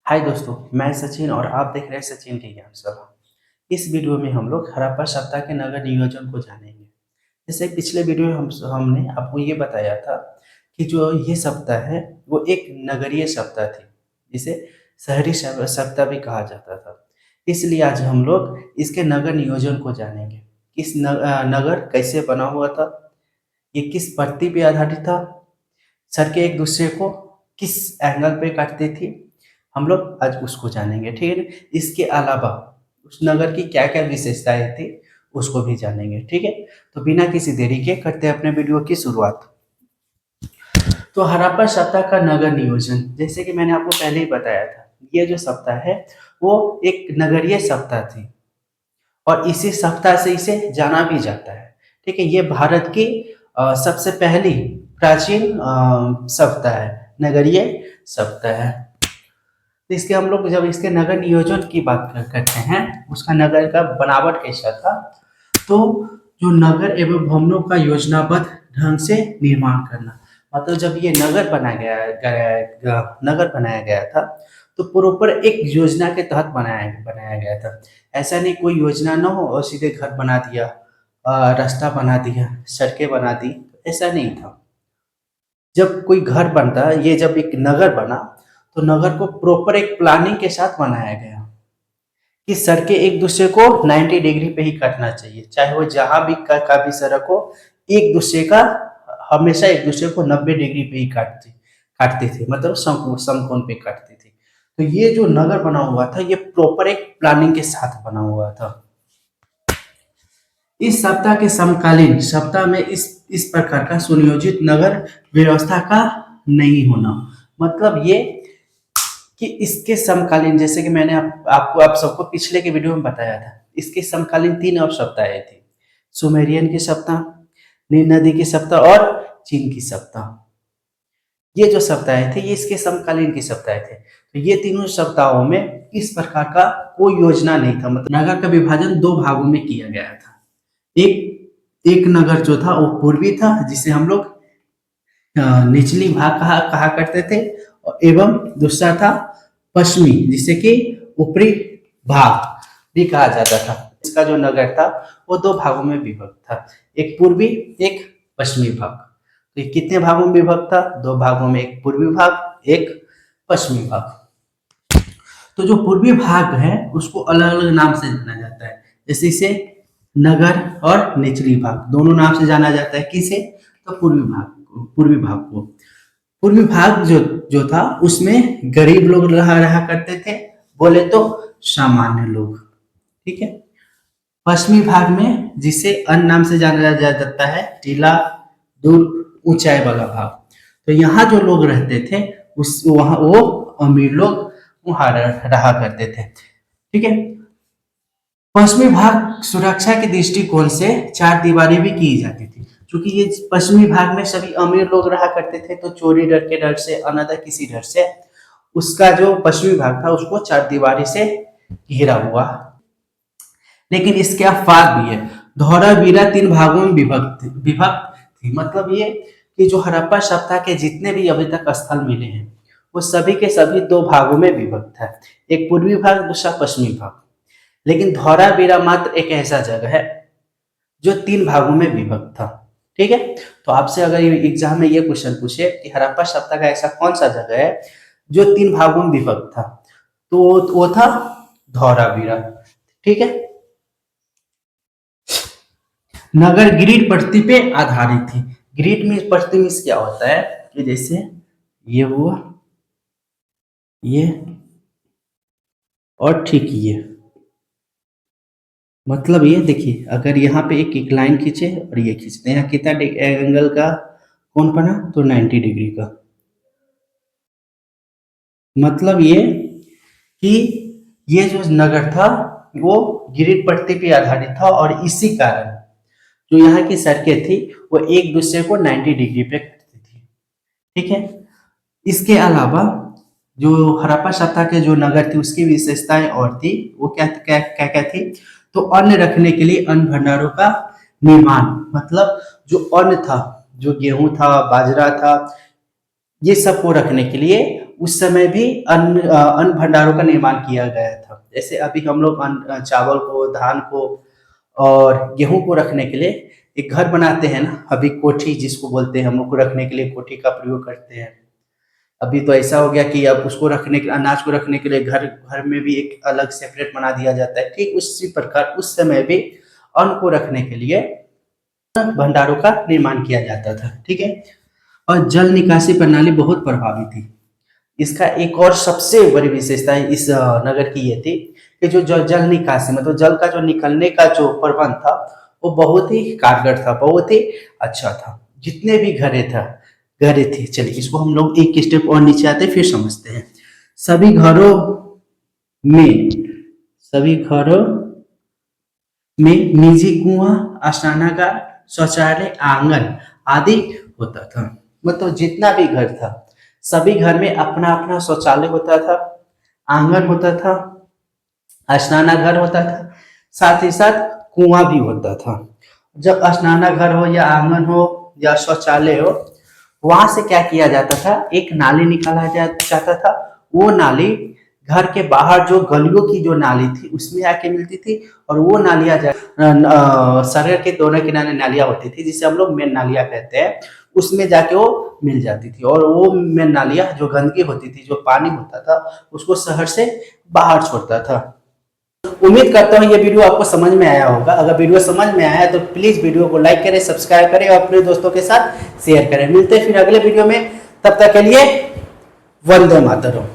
हाय दोस्तों, मैं सचिन और आप देख रहे हैं सचिन की ज्ञान सभा। इस वीडियो में हम लोग हड़प्पा सभ्यता के नगर नियोजन को जानेंगे। जैसे पिछले वीडियो में हमने आपको ये बताया था कि जो ये सभ्यता है वो एक नगरीय सभ्यता थी, जिसे शहरी सभ्यता भी कहा जाता था। इसलिए आज हम लोग इसके नगर नियोजन को जानेंगे। इस नगर कैसे बना हुआ था, ये किस पद्धति पे आधारित था, सड़कें एक दूसरे को किस एंगल पे काटती थी, हम लोग आज उसको जानेंगे। ठीक है ना? इसके अलावा उस नगर की क्या क्या विशेषताएं थी उसको भी जानेंगे। ठीक है, तो बिना किसी देरी के करते हैं अपने वीडियो की शुरुआत। तो हड़प्पा सभ्यता का नगर नियोजन, जैसे कि मैंने आपको पहले ही बताया था, ये जो सभ्यता है वो एक नगरीय सभ्यता थी और इसी सभ्यता से इसे जाना भी जाता है। ठीक है, ये भारत की सबसे पहली प्राचीन सभ्यता है, नगरीय सभ्यता है। तो इसके हम लोग जब इसके नगर नियोजन की बात करते हैं, उसका नगर का बनावट कैसा था, तो जो नगर एवं भवनों का योजनाबद्ध ढंग से निर्माण करना। मतलब जब ये नगर बनाया गया था तो प्रॉपर एक योजना के तहत बनाया गया था। ऐसा नहीं कोई योजना ना हो और सीधे घर बना दिया, रास्ता बना दिया, सड़कें बना दी, ऐसा नहीं था। जब कोई घर बनता, ये जब एक नगर बना तो नगर को प्रॉपर एक प्लानिंग के साथ बनाया गया कि सड़कें एक दूसरे को 90 डिग्री पे ही काटना चाहिए, चाहे वो जहां भी का भी सड़क हो, एक दूसरे का हमेशा एक दूसरे को 90 डिग्री पे ही काटती थी, मतलब समकोण पे काटती थी। तो ये जो नगर बना हुआ था ये प्रॉपर एक प्लानिंग के साथ बना हुआ था। इस सप्ताह के समकालीन सप्ताह में इस प्रकार का सुनियोजित नगर व्यवस्था का नहीं होना, मतलब ये कि इसके समकालीन, जैसे कि मैंने आपको आप सबको पिछले के वीडियो में बताया था, इसके समकालीन तीन और सप्ताहें थी। सुमेरियन की सप्ताह, नील नदी की सप्ताह और चीन की सप्ताह। ये जो सप्ताहें थे ये इसके समकालीन की सप्ताहें थे। तो ये तीनों सप्ताहों में इस प्रकार का कोई योजना नहीं था, मतलब नगर का विभाजन दो भागों में किया गया था। एक एक नगर जो था वो पूर्वी था, जिसे हम लोग निचली भाग कहा करते थे, एवं दूसरा था पश्चिमी, जिसे कि ऊपरी भाग भी कहा जाता था। इसका जो नगर था वो दो भागों में विभक्त था, एक पूर्वी एक पश्चिमी भाग। तो ये कितने भागों में विभक्त था? दो भागों में, एक पूर्वी भाग एक पश्चिमी भाग। तो जो पूर्वी भाग है उसको अलग अलग नाम से जाना जाता है, जैसे इसे नगर और निचली भाग दोनों नाम से जाना जाता है। किसे? तो पूर्वी भाग को। पूर्वी भाग जो था उसमें गरीब लोग रहा करते थे, बोले तो सामान्य लोग। ठीक है। पश्चिमी भाग में, जिसे अन्य नाम से जाना जाता है, टीला, दूर, ऊंचाई वाला भाग, तो यहाँ जो लोग रहते थे उस वहां वो अमीर लोग वहां रहा करते थे। ठीक है। पश्चिमी भाग सुरक्षा के दृष्टिकोण से चार दीवारी भी की जाती थी, क्योंकि ये पश्चिमी भाग में सभी अमीर लोग रहा करते थे, तो चोरी डर के डर से, अनदर किसी डर से उसका जो पश्चिमी भाग था उसको चार दीवारी से घिरा हुआ। लेकिन इसके अफवाद भी है। धौलावीरा तीन भागों में विभक्त थी, मतलब ये कि जो हड़प्पा सभ्यता के जितने भी अभी तक स्थल मिले हैं वो सभी के सभी दो भागों में विभक्त है, एक पूर्वी भाग दूसरा पश्चिमी भाग। लेकिन धौलावीरा मात्र एक ऐसा जगह है जो तीन भागों में विभक्त था। ठीक है। तो आपसे अगर एग्जाम में ये क्वेश्चन पूछे कि हड़प्पा सभ्यता का ऐसा कौन सा जगह है जो तीन भागों में विभक्त था, तो वो था धौलावीरा। ठीक है। नगर ग्रिड पद्धति पे आधारित थी। ग्रिड में पद्धति में क्या होता है कि जैसे ये हुआ, ये और ठीक ये, मतलब ये देखिए, अगर यहाँ पे एक लाइन खींचे और ये खींचते हैं, यहाँ कितना एंगल का कोण बना? तो 90 डिग्री का। मतलब ये कि ये जो नगर था वो ग्रिड पद्धति पे आधारित था और इसी कारण जो यहाँ की सड़कें थी वो एक दूसरे को 90 डिग्री पे करती थी। ठीक है। इसके अलावा जो हड़प्पा सभ्यता के जो नगर थी उसकी विशेषताएं और थी, वो क्या क्या क्या क्या थी? तो अन्न रखने के लिए अन्न भंडारों का निर्माण, मतलब जो अन्न था, जो गेहूं था, बाजरा था, ये सब को रखने के लिए उस समय भी अन्न भंडारों का निर्माण किया गया था। जैसे अभी हम लोग चावल को, धान को और गेहूं को रखने के लिए एक घर बनाते हैं ना, अभी कोठी जिसको बोलते हैं, हम लोग को रखने के लिए कोठी का प्रयोग करते हैं। अभी तो ऐसा हो गया कि अब उसको रखने के, अनाज को रखने के लिए घर घर में भी एक अलग सेपरेट बना दिया जाता है। ठीक उसी प्रकार उस समय भी अन्न को रखने के लिए भंडारों का निर्माण किया जाता था। ठीक है। और जल निकासी प्रणाली बहुत प्रभावी थी। इसका एक और सबसे बड़ी विशेषता इस नगर की ये थी कि जो जल निकासी मतलब जल का जो निकलने का जो प्रबंध था वो बहुत ही कारगर था, बहुत ही अच्छा था। जितने भी घरे थे, चलिए इसको हम लोग एक स्टेप और नीचे आते फिर समझते हैं। सभी घरों में निजी कुआं, स्नानागार, शौचालय, आंगन आदि होता था। मतलब जितना भी घर था सभी घर में अपना अपना शौचालय होता था, आंगन होता था, स्नानागार होता था, साथ ही साथ कुआं भी होता था। जब स्नानागार हो या आंगन हो या शौचालय हो, वहां से क्या किया जाता था, एक नाली निकाला जाता था। वो नाली घर के बाहर जो गलियों की जो नाली थी उसमें आके मिलती थी, और वो नालियां सड़क के दोनों किनारे नालियां होती थी जिसे हम लोग मेन नालियां कहते हैं, उसमें जाके वो मिल जाती थी। और वो मेन नालियां जो गंदगी होती थी, जो पानी होता था, उसको शहर से बाहर छोड़ता था। उम्मीद करता हूँ ये वीडियो आपको समझ में आया होगा। अगर वीडियो समझ में आया तो प्लीज वीडियो को लाइक करें, सब्सक्राइब करें और अपने दोस्तों के साथ शेयर करें। मिलते हैं फिर अगले वीडियो में, तब तक के लिए वंदे मातरम।